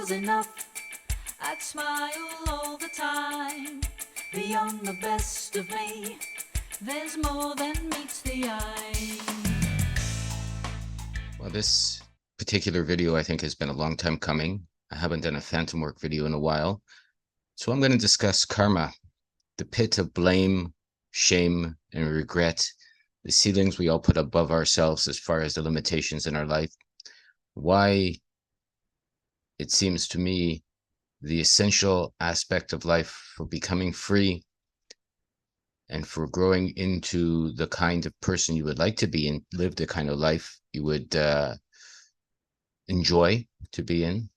was enough. I'd smile all the time. Beyond the best of me, there's more than meets the eye. Well, this particular video, I think, has been a long time coming. I haven't done a phantom work video in a while. So I'm going to discuss karma, the pit of blame, shame, and regret, the ceilings we all put above ourselves as far as the limitations in our life. Why it seems to me the essential aspect of life for becoming free and for growing into the kind of person you would like to be and live the kind of life you would enjoy to be in,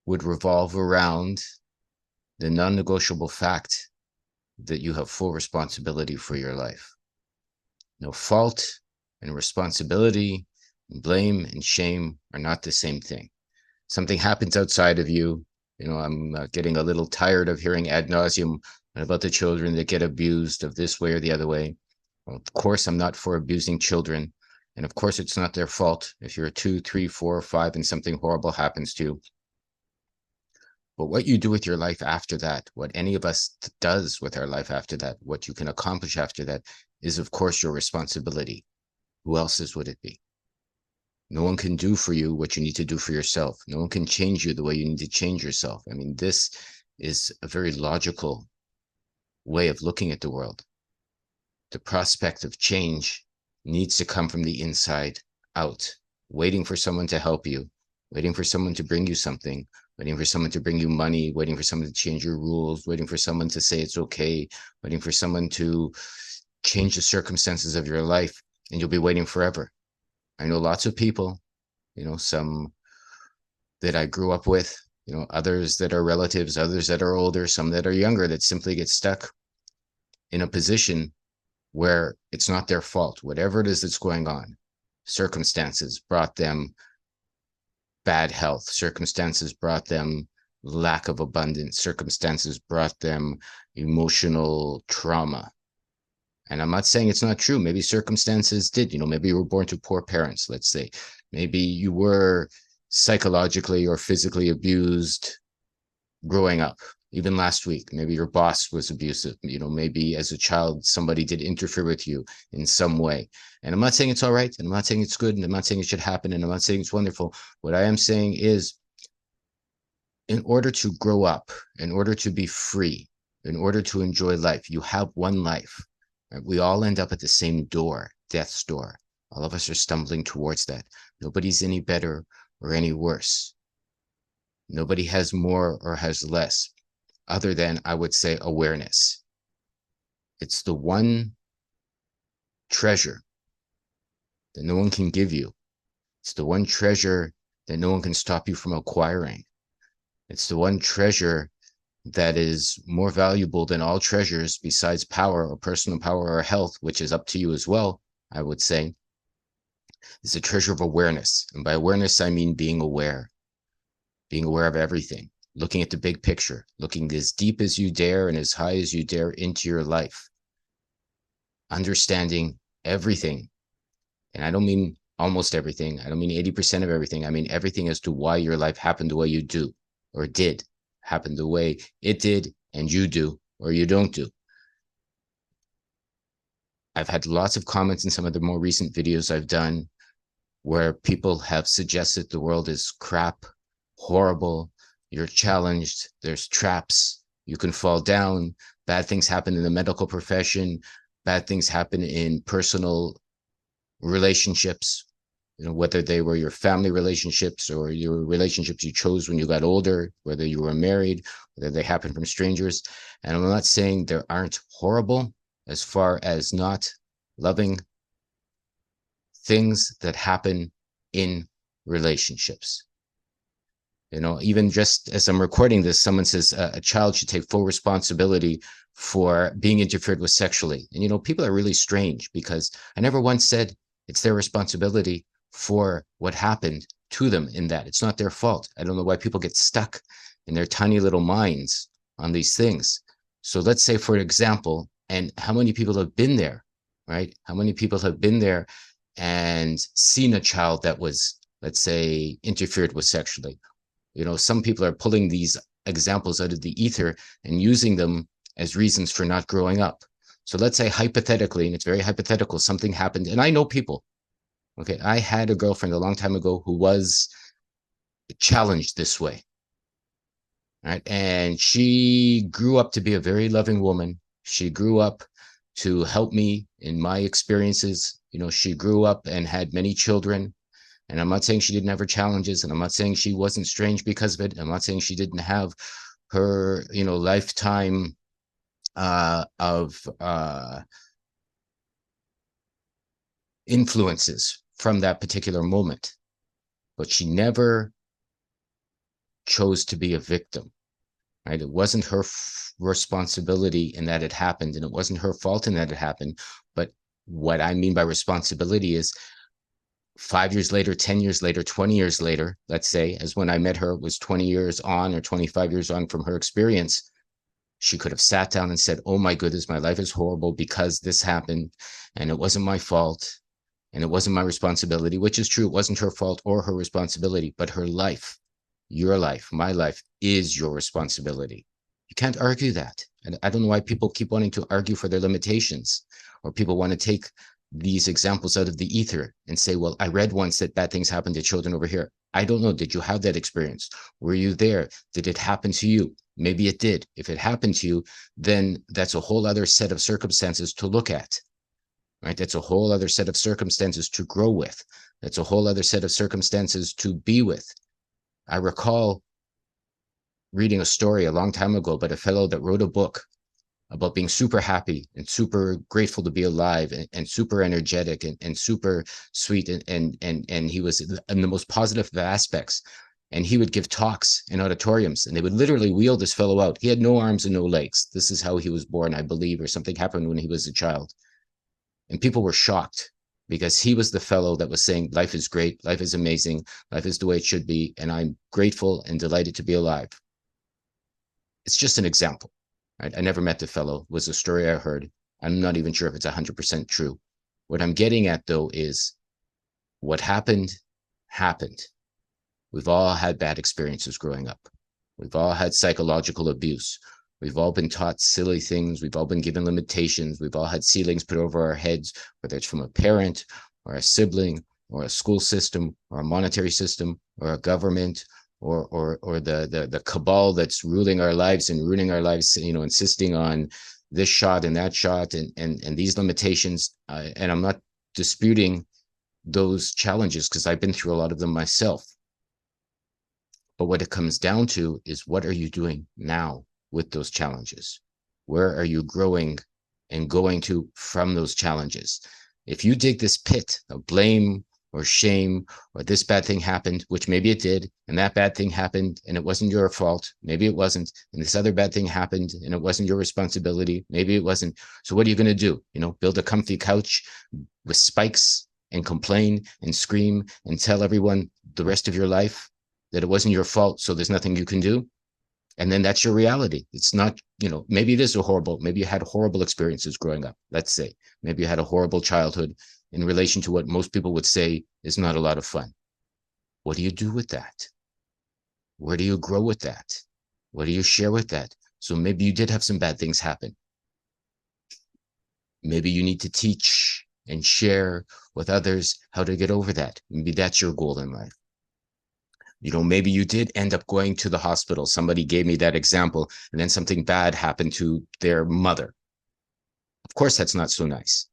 would revolve around the non-negotiable fact that you have full responsibility for your life. No, fault and responsibility and blame and shame are not the same thing. Something happens outside of you. I'm getting a little tired of hearing ad nauseum about the children that get abused of this way or the other way. Well, of course, I'm not for abusing children. And of course, it's not their fault if you're 2, 3, 4, 5 and something horrible happens to you. But what you do with your life after that, what any of us does with our life after that, what you can accomplish after that is, of course, your responsibility. Who else's would it be? No one can do for you what you need to do for yourself. No one can change you the way you need to change yourself. I mean, this is a very logical way of looking at the world. The prospect of change needs to come from the inside out. Waiting for someone to help you, waiting for someone to bring you something, waiting for someone to bring you money, waiting for someone to change your rules, waiting for someone to say it's okay, waiting for someone to change the circumstances of your life, and you'll be waiting forever. I know lots of people, some that I grew up with, others that are relatives, others that are older, some that are younger, that simply get stuck in a position where it's not their fault. Whatever it is that's going on, circumstances brought them bad health, circumstances brought them lack of abundance, circumstances brought them emotional trauma. And I'm not saying it's not true. Maybe circumstances did, maybe you were born to poor parents, let's say. Maybe you were psychologically or physically abused growing up. Even last week, maybe your boss was abusive. Maybe as a child, somebody did interfere with you in some way. And I'm not saying it's all right. And I'm not saying it's good. And I'm not saying it should happen. And I'm not saying it's wonderful. What I am saying is, in order to grow up, in order to be free, in order to enjoy life, you have one life. Right? We all end up at the same door, death's door. All of us are stumbling towards that. Nobody's any better or any worse. Nobody has more or has less, other than, I would say, awareness. It's the one treasure that no one can give you. It's the one treasure that no one can stop you from acquiring. It's the one treasure that is more valuable than all treasures besides power or personal power or health, which is up to you as well, I would say. It's a treasure of awareness. And by awareness, I mean being aware of everything, looking at the big picture, looking as deep as you dare and as high as you dare into your life, understanding everything. And I don't mean almost everything. I don't mean 80% of everything. I mean everything as to why your life happened the way you do, or did happen the way it did, and you do, or you don't do. I've had lots of comments in some of the more recent videos I've done where people have suggested the world is crap, horrible, you're challenged, there's traps, you can fall down, bad things happen in the medical profession, bad things happen in personal relationships, whether they were your family relationships or your relationships you chose when you got older, whether you were married, whether they happen from strangers. And I'm not saying there aren't horrible as far as not loving things that happen in relationships. Even just as I'm recording this, someone says a child should take full responsibility for being interfered with sexually. And, people are really strange, because I never once said it's their responsibility for what happened to them in that. It's not their fault. I don't know why people get stuck in their tiny little minds on these things. So let's say, for example, and how many people have been there, right? How many people have been there and seen a child that was, let's say, interfered with sexually, Some people are pulling these examples out of the ether and using them as reasons for not growing up. So let's say hypothetically, and it's very hypothetical, something happened, and I know people. Okay, I had a girlfriend a long time ago who was challenged this way. Right. And she grew up to be a very loving woman. She grew up to help me in my experiences. She grew up and had many children. And I'm not saying she didn't have her challenges, and I'm not saying she wasn't strange because of it. I'm not saying she didn't have her, lifetime of influences from that particular moment. But she never chose to be a victim. Right? It wasn't her responsibility in that it happened, and it wasn't her fault in that it happened. But what I mean by responsibility is 5 years later, 10 years later, 20 years later, let's say, as when I met her was 20 years on or 25 years on from her experience, she could have sat down and said, oh my goodness, my life is horrible because this happened, and it wasn't my fault, and it wasn't my responsibility, which is true. It wasn't her fault or her responsibility, but her life, your life, my life is your responsibility. You can't argue that. And I don't know why people keep wanting to argue for their limitations, or people want to take these examples out of the ether and say, well, I read once that bad things happen to children over here. I don't know. Did you have that experience? Were you there? Did it happen to you? Maybe it did. If it happened to you, then that's a whole other set of circumstances to look at, right? That's a whole other set of circumstances to grow with. That's a whole other set of circumstances to be with. I recall reading a story a long time ago about a fellow that wrote a book about being super happy and super grateful to be alive and super energetic and super sweet. And he was in the most positive of aspects. And he would give talks in auditoriums, and they would literally wheel this fellow out. He had no arms and no legs. This is how he was born, I believe, or something happened when he was a child. And people were shocked because he was the fellow that was saying, life is great, life is amazing, life is the way it should be, and I'm grateful and delighted to be alive. It's just an example. Right? I never met the fellow. It was a story I heard. I'm not even sure if it's 100% true. What I'm getting at, though, is what happened, happened. We've all had bad experiences growing up. We've all had psychological abuse. We've all been taught silly things. We've all been given limitations. We've all had ceilings put over our heads, whether it's from a parent or a sibling or a school system or a monetary system or a government or the cabal that's ruling our lives and ruining our lives, insisting on this shot and that shot and these limitations. And I'm not disputing those challenges because I've been through a lot of them myself. But what it comes down to is, what are you doing now with those challenges? Where are you growing and going to from those challenges? If you dig this pit of blame or shame, or this bad thing happened, which maybe it did, and that bad thing happened and it wasn't your fault, maybe it wasn't, and this other bad thing happened and it wasn't your responsibility, maybe it wasn't. So what are you going to do? Build a comfy couch with spikes and complain and scream and tell everyone the rest of your life that it wasn't your fault, so there's nothing you can do? And then that's your reality. It's not, maybe it is maybe you had horrible experiences growing up. Let's say, maybe you had a horrible childhood in relation to what most people would say is not a lot of fun. What do you do with that? Where do you grow with that? What do you share with that? So maybe you did have some bad things happen. Maybe you need to teach and share with others how to get over that. Maybe that's your goal in life. Maybe you did end up going to the hospital. Somebody gave me that example, and then something bad happened to their mother. Of course, that's not so nice.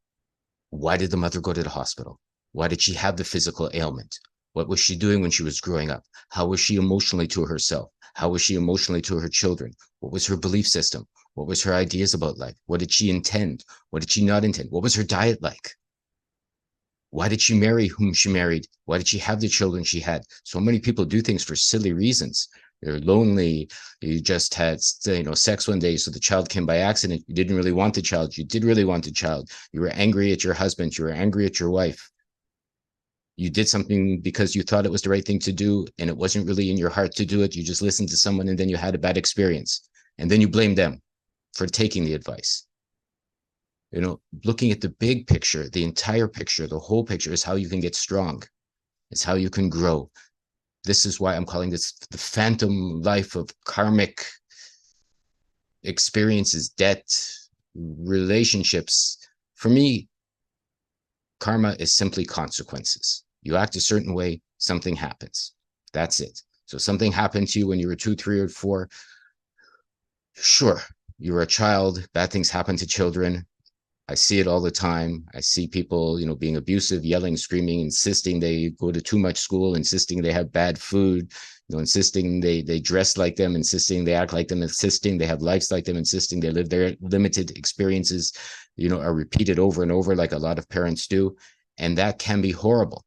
Why did the mother go to the hospital? Why did she have the physical ailment? What was she doing when she was growing up? How was she emotionally to herself? How was she emotionally to her children? What was her belief system? What was her ideas about life? What did she intend? What did she not intend? What was her diet like? Why did she marry whom she married? Why did she have the children she had? So many people do things for silly reasons. You're lonely. You just had, sex one day, so the child came by accident. You didn't really want the child. You did really want the child. You were angry at your husband. You were angry at your wife. You did something because you thought it was the right thing to do, and it wasn't really in your heart to do it. You just listened to someone, and then you had a bad experience. And then you blame them for taking the advice. Looking at the big picture, the entire picture, the whole picture is how you can get strong. It's how you can grow. This is why I'm calling this the phantom life of karmic experiences, debt, relationships. For me, karma is simply consequences. You act a certain way, something happens. That's it. So something happened to you when you were 2, 3, or 4. Sure, you were a child. Bad things happen to children. I see it all the time. I see people, being abusive, yelling, screaming, insisting they go to too much school, insisting they have bad food, insisting they dress like them, insisting they act like them, insisting they have lives like them, insisting they live their limited experiences, are repeated over and over like a lot of parents do. And that can be horrible.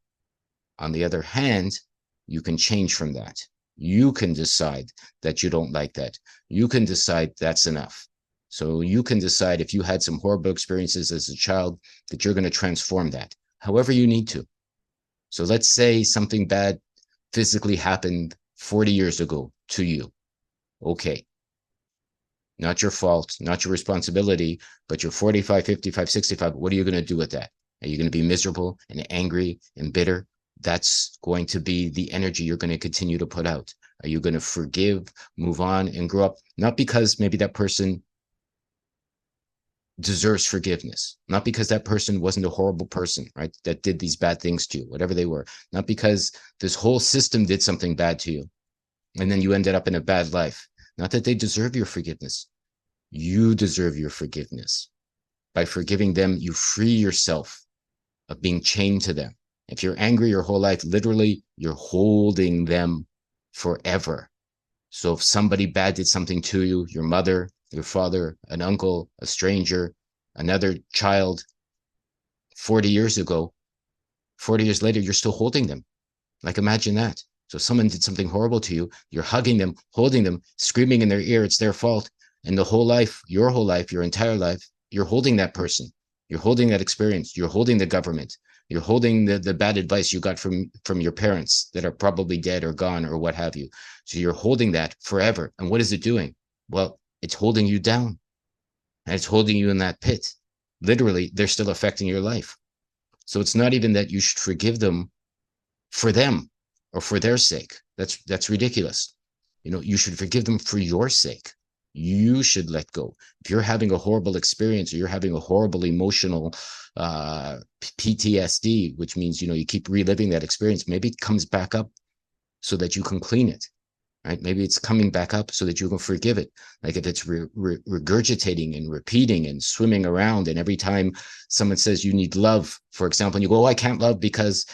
On the other hand, you can change from that. You can decide that you don't like that. You can decide that's enough. So you can decide if you had some horrible experiences as a child that you're going to transform that however you need to. So let's say something bad physically happened 40 years ago to you. Okay. Not your fault, not your responsibility, but you're 45, 55, 65. What are you going to do with that? Are you going to be miserable and angry and bitter? That's going to be the energy you're going to continue to put out. Are you going to forgive, move on, and grow up? Not because maybe that person deserves forgiveness, not because that person wasn't a horrible person, right? That did these bad things to you, whatever they were, not because this whole system did something bad to you, and then you ended up in a bad life. Not that they deserve your forgiveness. You deserve your forgiveness. By forgiving them, you free yourself of being chained to them. If you're angry your whole life, literally, you're holding them forever. So if somebody bad did something to you, your mother, your father, an uncle, a stranger, another child, 40 years ago, 40 years later, you're still holding them. Like, imagine that. So someone did something horrible to you, you're hugging them, holding them, screaming in their ear, it's their fault. And the whole life, your entire life, you're holding that person. You're holding that experience. You're holding the government. You're holding the bad advice you got from your parents that are probably dead or gone or what have you. So you're holding that forever. And what is it doing? Well, it's holding you down. And it's holding you in that pit. Literally, they're still affecting your life. So it's not even that you should forgive them for them or for their sake. That's ridiculous. You should forgive them for your sake. You should let go. If you're having a horrible experience or you're having a horrible emotional PTSD, which means, you keep reliving that experience, maybe it comes back up so that you can clean it, right? Maybe it's coming back up so that you can forgive it. Like if it's regurgitating and repeating and swimming around, and every time someone says you need love, for example, and you go, oh, I can't love because,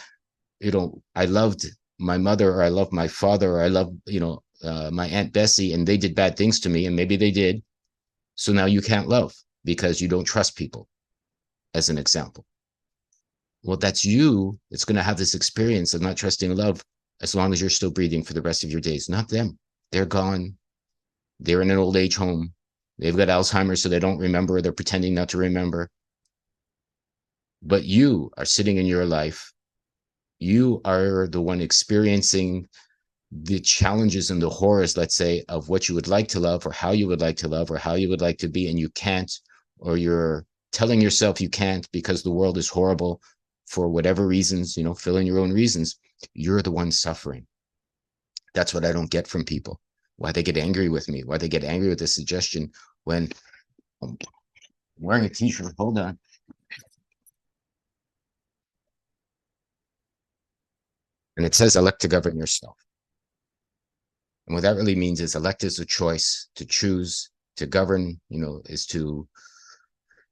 I loved my mother, or I love my father, or I love, my Aunt Bessie, and they did bad things to me, and maybe they did. So now you can't love because you don't trust people, as an example. Well, that's you. It's going to have this experience of not trusting love as long as you're still breathing for the rest of your days, not them. They're gone. They're in an old age home. They've got Alzheimer's, so they don't remember. They're pretending not to remember. But you are sitting in your life. You are the one experiencing the challenges and the horrors, let's say, of what you would like to love, or how you would like to love, or how you would like to be, and you can't, or you're telling yourself you can't because the world is horrible for whatever reasons, fill in your own reasons. You're the one suffering. That's what I don't get from people. Why they get angry with me, why they get angry with the suggestion when I'm wearing a t-shirt. Hold on. And it says elect to govern yourself. And what that really means is elect is a choice. To choose to govern, is to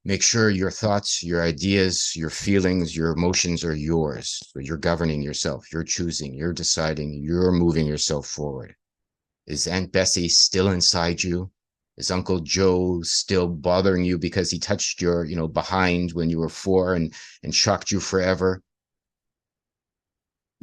make sure your thoughts, your ideas, your feelings, your emotions are yours. So you're governing yourself. You're choosing, you're deciding, you're moving yourself forward. Is Aunt Bessie still inside you? Is Uncle Joe still bothering you because he touched your, behind when you were 4 and shocked you forever?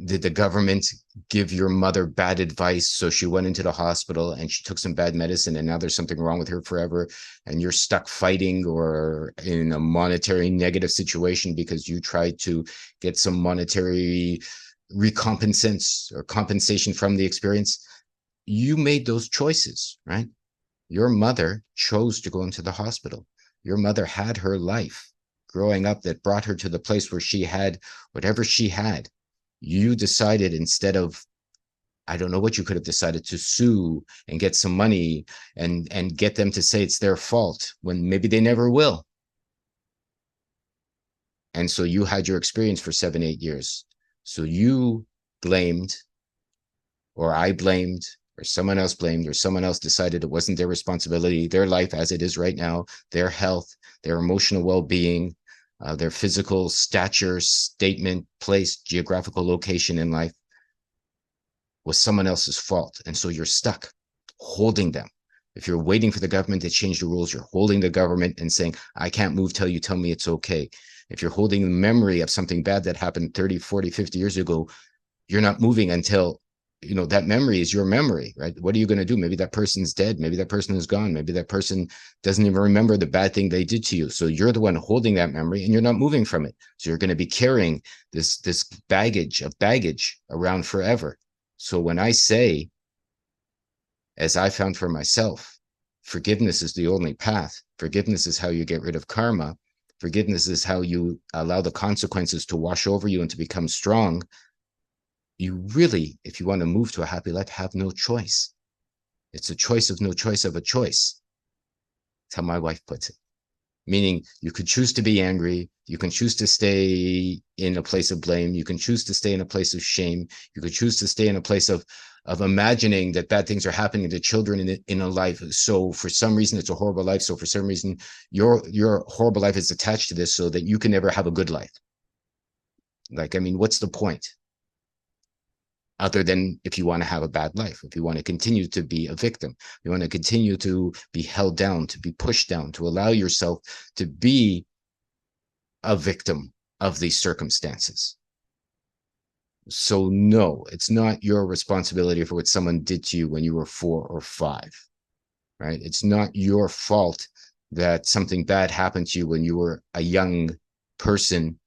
Did the government give your mother bad advice, so she went into the hospital and she took some bad medicine, and now there's something wrong with her forever, and you're stuck fighting or in a monetary negative situation because you tried to get some monetary recompense or compensation from the experience? You made those choices, right? Your mother chose to go into the hospital. Your mother had her life growing up that brought her to the place where she had whatever she had. You decided, instead of I don't know what you could have decided to sue and get some money and get them to say it's their fault when maybe they never will. And so you had your experience for 7, 8 years. So you blamed, or I blamed, or someone else blamed, or someone else decided it wasn't their responsibility, their life as it is right now, their health, their emotional well-being, their physical stature, statement, place, geographical location in life was someone else's fault. And so you're stuck holding them. If you're waiting for the government to change the rules, you're holding the government and saying, I can't move till you tell me it's okay. If you're holding the memory of something bad that happened 30, 40, 50 years ago, you're not moving until, that memory is your memory, right? What are you going to do? Maybe that person's dead. Maybe that person is gone. Maybe that person doesn't even remember the bad thing they did to you. So you're the one holding that memory and you're not moving from it. So you're going to be carrying this baggage around forever. So when I say, as I found for myself, forgiveness is the only path. Forgiveness is how you get rid of karma. Forgiveness is how you allow the consequences to wash over you and to become strong. You really, if you want to move to a happy life, have no choice. It's a choice of no choice of a choice. That's how my wife puts it. Meaning you could choose to be angry. You can choose to stay in a place of blame. You can choose to stay in a place of shame. You could choose to stay in a place of imagining that bad things are happening to children in a life. So for some reason, it's a horrible life. So for some reason, your horrible life is attached to this so that you can never have a good life. Like, I mean, what's the point? Other than if you want to have a bad life, if you want to continue to be a victim, you want to continue to be held down, to be pushed down, to allow yourself to be a victim of these circumstances. So no, it's not your responsibility for what someone did to you when you were 4 or 5, right? It's not your fault that something bad happened to you when you were a young person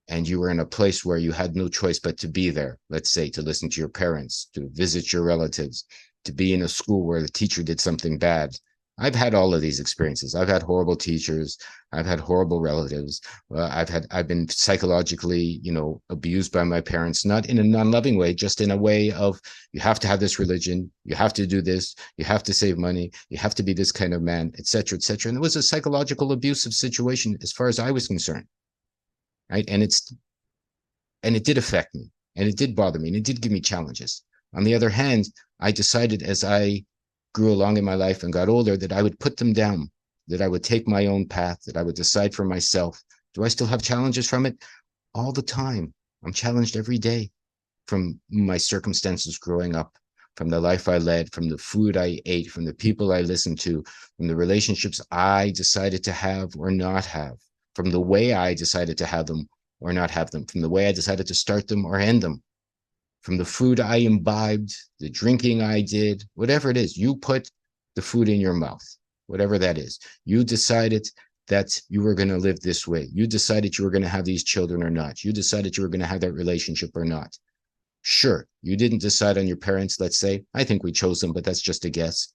and you were in a place where you had no choice but to be there, let's say, to listen to your parents, to visit your relatives, to be in a school where the teacher did something bad. I've had all of these experiences. I've had horrible teachers. I've had horrible relatives. I've been psychologically, abused by my parents, not in a non-loving way, just in a way of, you have to have this religion, you have to do this, you have to save money, you have to be this kind of man, et cetera, et cetera. And it was a psychological abusive situation as far as I was concerned. Right. And it did affect me and it did bother me and it did give me challenges. On the other hand, I decided as I grew along in my life and got older that I would put them down, that I would take my own path, that I would decide for myself. Do I still have challenges from it? All the time. I'm challenged every day from my circumstances growing up, from the life I led, from the food I ate, from the people I listened to, from the relationships I decided to have or not have, from the way I decided to have them or not have them, from the way I decided to start them or end them, from the food I imbibed, the drinking I did, whatever it is. You put the food in your mouth, whatever that is. You decided that you were going to live this way. You decided you were going to have these children or not. You decided you were going to have that relationship or not. Sure, you didn't decide on your parents, let's say. I think we chose them, but that's just a guess.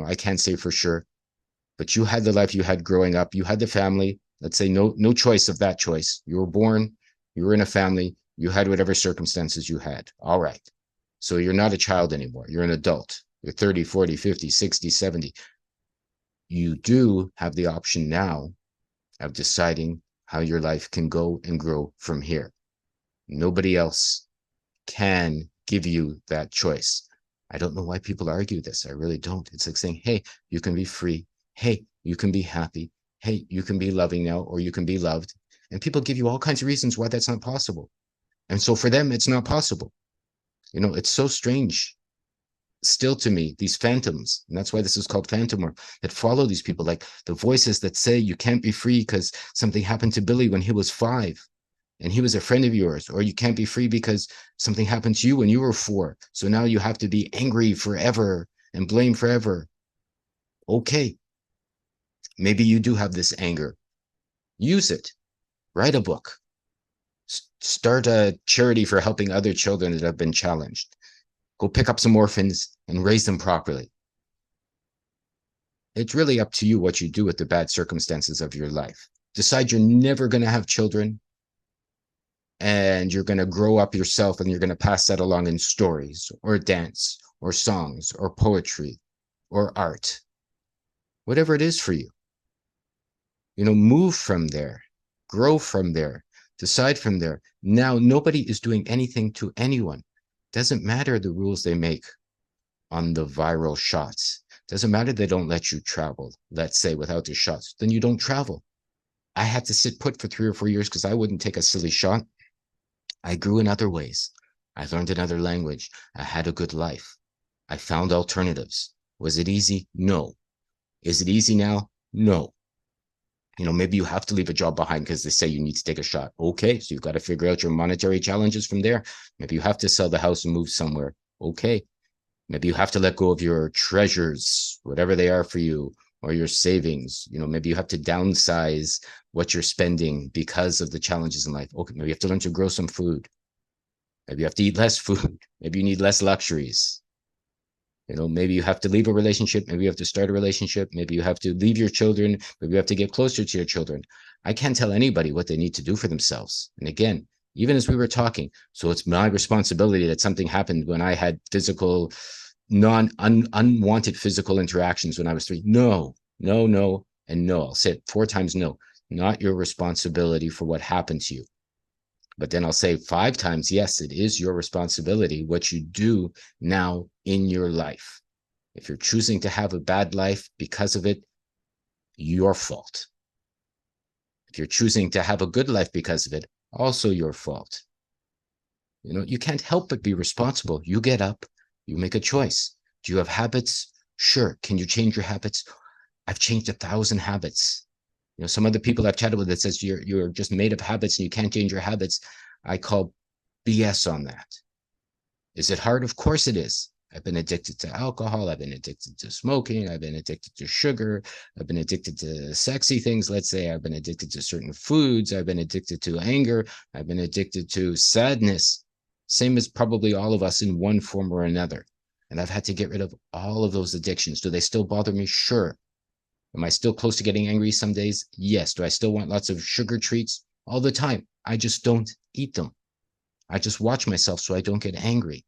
I can't say for sure. But you had the life you had growing up. You had the family. Let's say no choice of that choice. You were born, you were in a family, you had whatever circumstances you had. All right. So you're not a child anymore. You're an adult. You're 30, 40, 50, 60, 70. You do have the option now of deciding how your life can go and grow from here. Nobody else can give you that choice. I don't know why people argue this. I really don't. It's like saying, hey, you can be free. Hey, you can be happy. Hey, you can be loving now, or you can be loved. And people give you all kinds of reasons why that's not possible. And so for them, it's not possible. It's so strange still to me, these phantoms, and that's why this is called phantom work, that follow these people, like the voices that say you can't be free because something happened to Billy when he was 5 and he was a friend of yours, or you can't be free because something happened to you when you were 4. So now you have to be angry forever and blame forever. Okay. Maybe you do have this anger. Use it. Write a book. Start a charity for helping other children that have been challenged. Go pick up some orphans and raise them properly. It's really up to you what you do with the bad circumstances of your life. Decide you're never going to have children. and you're going to grow up yourself and you're going to pass that along in stories or dance or songs or poetry or art, whatever it is for you. Move from there, grow from there, decide from there. Now, nobody is doing anything to anyone. Doesn't matter the rules they make on the viral shots. Doesn't matter they don't let you travel, let's say, without the shots. Then you don't travel. I had to sit put for 3 or 4 years because I wouldn't take a silly shot. I grew in other ways. I learned another language. I had a good life. I found alternatives. Was it easy? No. Is it easy now? No. Maybe you have to leave a job behind because they say you need to take a shot. Okay, so you've got to figure out your monetary challenges from there. Maybe you have to sell the house and move somewhere. Okay. Maybe you have to let go of your treasures, whatever they are for you, or your savings. Maybe you have to downsize what you're spending because of the challenges in life. Okay, maybe you have to learn to grow some food. Maybe you have to eat less food. Maybe you need less luxuries. Maybe you have to leave a relationship. Maybe you have to start a relationship. Maybe you have to leave your children. Maybe you have to get closer to your children. I can't tell anybody what they need to do for themselves. And again, even as we were talking, so it's my responsibility that something happened when I had physical, unwanted physical interactions when I was 3. No, no, no, and no. I'll say it 4 times no. Not your responsibility for what happened to you. But then I'll say 5 times, yes, it is your responsibility what you do now in your life. If you're choosing to have a bad life because of it, your fault. If you're choosing to have a good life because of it, also your fault. You can't help but be responsible. You get up, you make a choice. Do you have habits? Sure. Can you change your habits? I've changed 1,000 habits. Some of the people I've chatted with that says you're just made of habits and you can't change your habits. I call BS on that. Is it hard? Of course it is. I've been addicted to alcohol. I've been addicted to smoking. I've been addicted to sugar. I've been addicted to sexy things. Let's say I've been addicted to certain foods. I've been addicted to anger. I've been addicted to sadness. Same as probably all of us in one form or another. And I've had to get rid of all of those addictions. Do they still bother me? Sure. Am I still close to getting angry some days? Yes. Do I still want lots of sugar treats? All the time. I just don't eat them. I just watch myself so I don't get angry.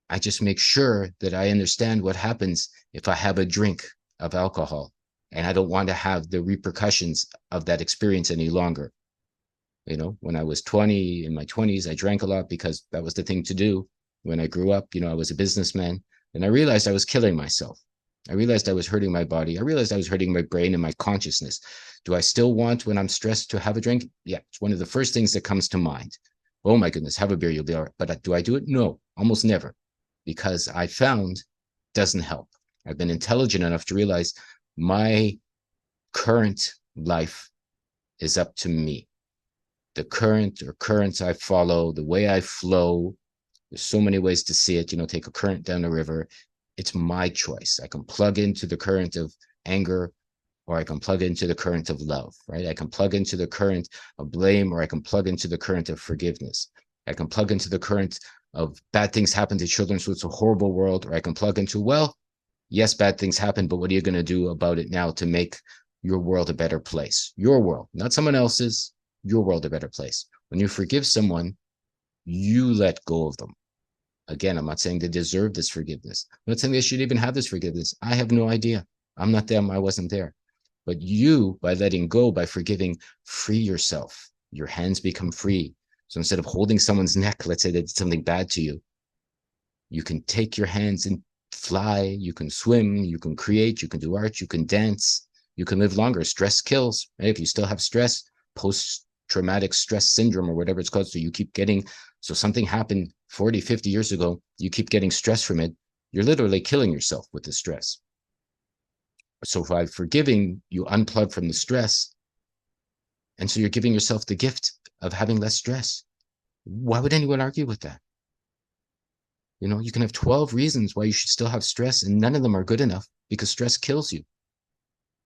I just make sure that I understand what happens if I have a drink of alcohol and I don't want to have the repercussions of that experience any longer. When I was 20, in my 20s, I drank a lot because that was the thing to do. When I grew up, I was a businessman and I realized I was killing myself. I realized I was hurting my body. I realized I was hurting my brain and my consciousness. Do I still want, when I'm stressed, to have a drink? Yeah, it's one of the first things that comes to mind. Oh my goodness, have a beer, you'll be all right. But do I do it? No, almost never. Because I found doesn't help. I've been intelligent enough to realize my current life is up to me. The current or currents I follow, the way I flow, there's so many ways to see it. Take a current down the river. It's my choice. I can plug into the current of anger, or I can plug into the current of love, right? I can plug into the current of blame, or I can plug into the current of forgiveness. I can plug into the current of bad things happen to children, so it's a horrible world, or I can plug into, well, yes, bad things happen, but what are you going to do about it now to make your world a better place? Your world, not someone else's, your world a better place. When you forgive someone, you let go of them. Again, I'm not saying they deserve this forgiveness. I'm not saying they should even have this forgiveness. I have no idea. I'm not them. I wasn't there. But you, by letting go, by forgiving, free yourself. Your hands become free. So instead of holding someone's neck, let's say they did something bad to you, you can take your hands and fly. You can swim. You can create. You can do art. You can dance. You can live longer. Stress kills. Right? If you still have stress, post-traumatic stress syndrome or whatever it's called, so you keep getting, so something happened 40, 50 years ago, you keep getting stress from it, you're literally killing yourself with the stress. So by forgiving, you unplug from the stress. And so you're giving yourself the gift of having less stress. Why would anyone argue with that? You can have 12 reasons why you should still have stress, and none of them are good enough because stress kills you.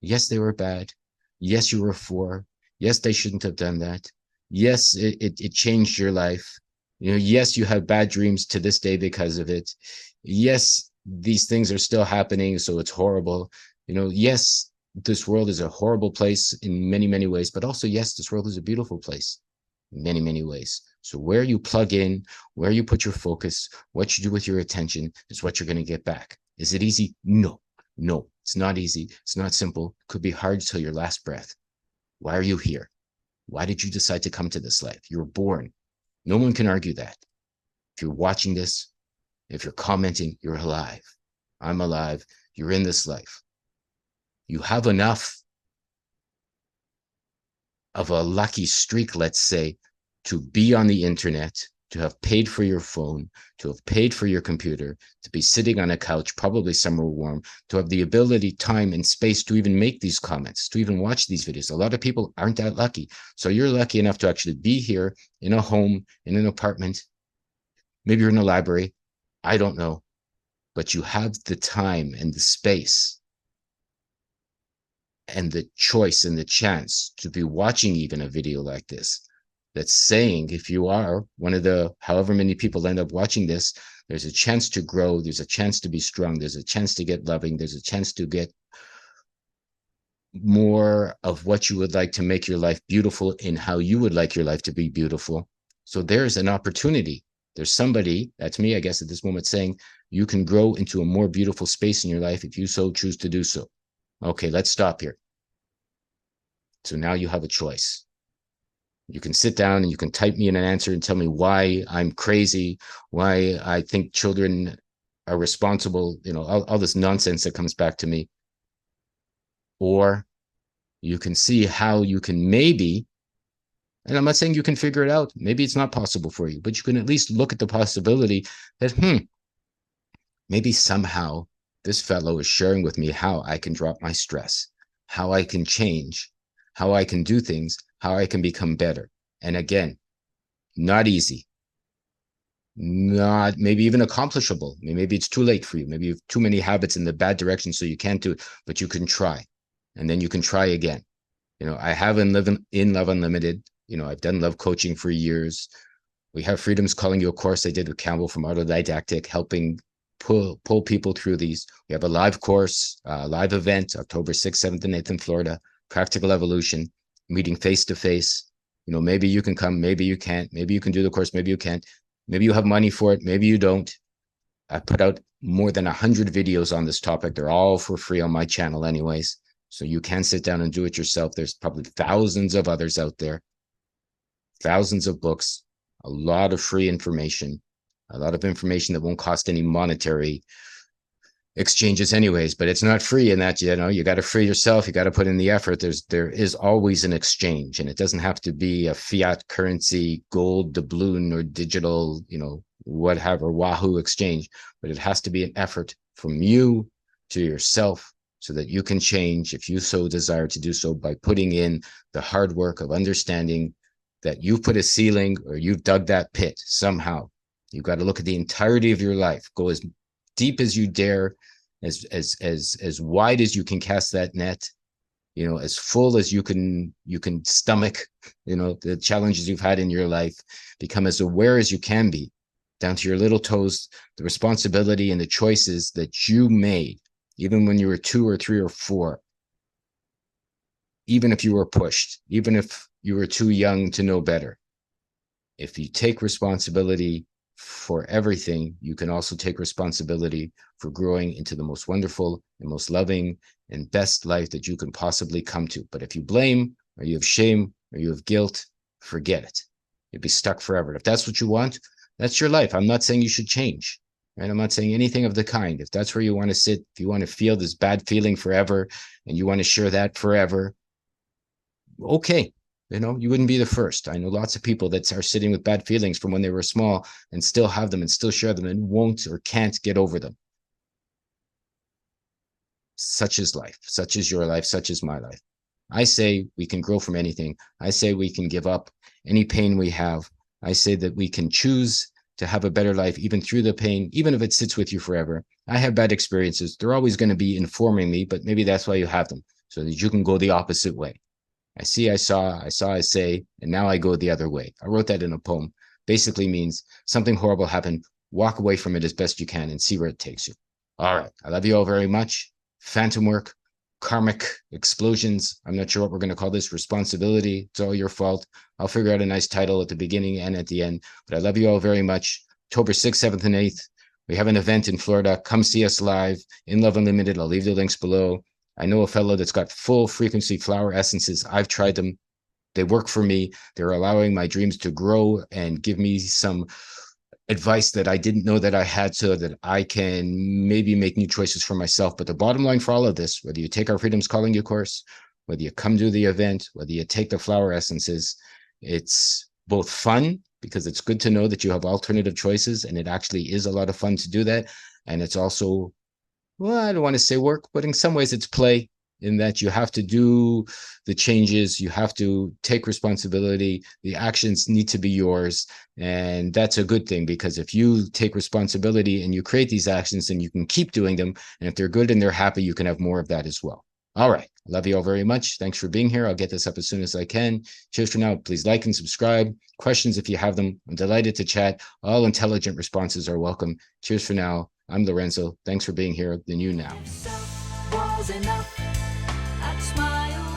Yes, they were bad. Yes, you were 4. Yes, they shouldn't have done that. Yes, it changed your life. Yes, you have bad dreams to this day because of it. Yes, these things are still happening, so it's horrible. Yes, this world is a horrible place in many, many ways, but also, yes, this world is a beautiful place. in many, many ways. So where you plug in, where you put your focus, what you do with your attention is what you're going to get back. Is it easy? No, it's not easy. It's not simple. It could be hard till your last breath. Why are you here? Why did you decide to come to this life? You were born. No one can argue that. If you're watching this, if you're commenting, you're alive. I'm alive. You're in this life. You have enough of a lucky streak, let's say, to be on the internet, to have paid for your phone, to have paid for your computer, to be sitting on a couch, probably somewhere warm, to have the ability, time, and space to even make these comments, to even watch these videos. A lot of people aren't that lucky. So you're lucky enough to actually be here in a home, in an apartment. Maybe you're in a library. I don't know. But you have the time and the space and the choice and the chance to be watching even a video like this that's saying, if you are one of the however many people end up watching this, there's a chance to grow, there's a chance to be strong, there's a chance to get loving, there's a chance to get more of what you would like to make your life beautiful in how you would like your life to be beautiful. So there's an opportunity. There's somebody, that's me, I guess, at this moment, saying you can grow into a more beautiful space in your life if you so choose to do so. Okay, let's stop here. So now you have a choice. You can sit down and you can type me in an answer and tell me why I'm crazy, why I think children are responsible, all this nonsense that comes back to me. Or you can see how you can maybe, and I'm not saying you can figure it out, maybe it's not possible for you, but you can at least look at the possibility that, maybe somehow this fellow is sharing with me how I can drop my stress, how I can change, how I can do things, how I can become better. And again, not easy, not maybe even accomplishable. Maybe it's too late for you. Maybe you have too many habits in the bad direction, so you can't do it, but you can try. And then you can try again. I have in Love Unlimited, I've done love coaching for years. We have Freedom's Calling You a course I did with Campbell from Autodidactic, helping pull people through these. We have a live course, live event, October 6th, 7th, and 8th in Florida, Practical Evolution, meeting face-to-face. Maybe you can come, maybe you can't, maybe you can do the course, maybe you can't, maybe you have money for it, maybe you don't. I put out more than 100 videos on this topic. They're all for free on my channel anyways. So you can sit down and do it yourself. There's probably thousands of others out there, thousands of books, a lot of free information, a lot of information that won't cost any monetary exchanges anyways, but it's not free in that, you got to free yourself. You got to put in the effort. There is always an exchange, and it doesn't have to be a fiat currency, gold, doubloon, or digital, whatever, Wahoo exchange, but it has to be an effort from you to yourself so that you can change if you so desire to do so by putting in the hard work of understanding that you've put a ceiling or you've dug that pit somehow. You've got to look at the entirety of your life, go as deep as you dare, as wide as you can cast that net, as full as you can stomach, the challenges you've had in your life, become as aware as you can be, down to your little toes, the responsibility and the choices that you made, even when you were 2 or 3 or 4, even if you were pushed, even if you were too young to know better. If you take responsibility for everything, you can also take responsibility for growing into the most wonderful and most loving and best life that you can possibly come to. But if you blame, or you have shame, or you have guilt, forget it. You'll be stuck forever. If that's what you want, that's your life. I'm not saying you should change, right? I'm not saying anything of the kind. If that's where you want to sit, if you want to feel this bad feeling forever, and you want to share that forever, okay. You wouldn't be the first. I know lots of people that are sitting with bad feelings from when they were small and still have them and still share them and won't or can't get over them. Such is life. Such is your life. Such is my life. I say we can grow from anything. I say we can give up any pain we have. I say that we can choose to have a better life, even through the pain, even if it sits with you forever. I have bad experiences. They're always going to be informing me, but maybe that's why you have them, so that you can go the opposite way. I see, I saw, I say, and now I go the other way. I wrote that in a poem. Basically means something horrible happened. Walk away from it as best you can and see where it takes you. All right. I love you all very much. Phantom work. karmic explosions. I'm not sure what we're going to call this. Responsibility. It's all your fault. I'll figure out a nice title at the beginning and at the end. But I love you all very much. October 6th, 7th, and 8th. We have an event in Florida. Come see us live in Love Unlimited. I'll leave the links below. I know a fellow that's got full frequency flower essences. I've tried them. They work for me. They're allowing my dreams to grow and give me some advice that I didn't know that I had so that I can maybe make new choices for myself. But the bottom line for all of this, whether you take our Freedom's Calling You course, whether you come to the event, whether you take the flower essences, it's both fun because it's good to know that you have alternative choices, and it actually is a lot of fun to do that. And it's also, well, I don't want to say work, but in some ways it's play, in that you have to do the changes, you have to take responsibility, the actions need to be yours. And that's a good thing, because if you take responsibility and you create these actions, then you can keep doing them. And if they're good and they're happy, you can have more of that as well. All right. Love you all very much. Thanks for being here. I'll get this up as soon as I can. Cheers for now. Please like and subscribe. Questions if you have them. I'm delighted to chat. All intelligent responses are welcome. Cheers for now. I'm Lorenzo. Thanks for being here. The new now. Was enough. I'd smile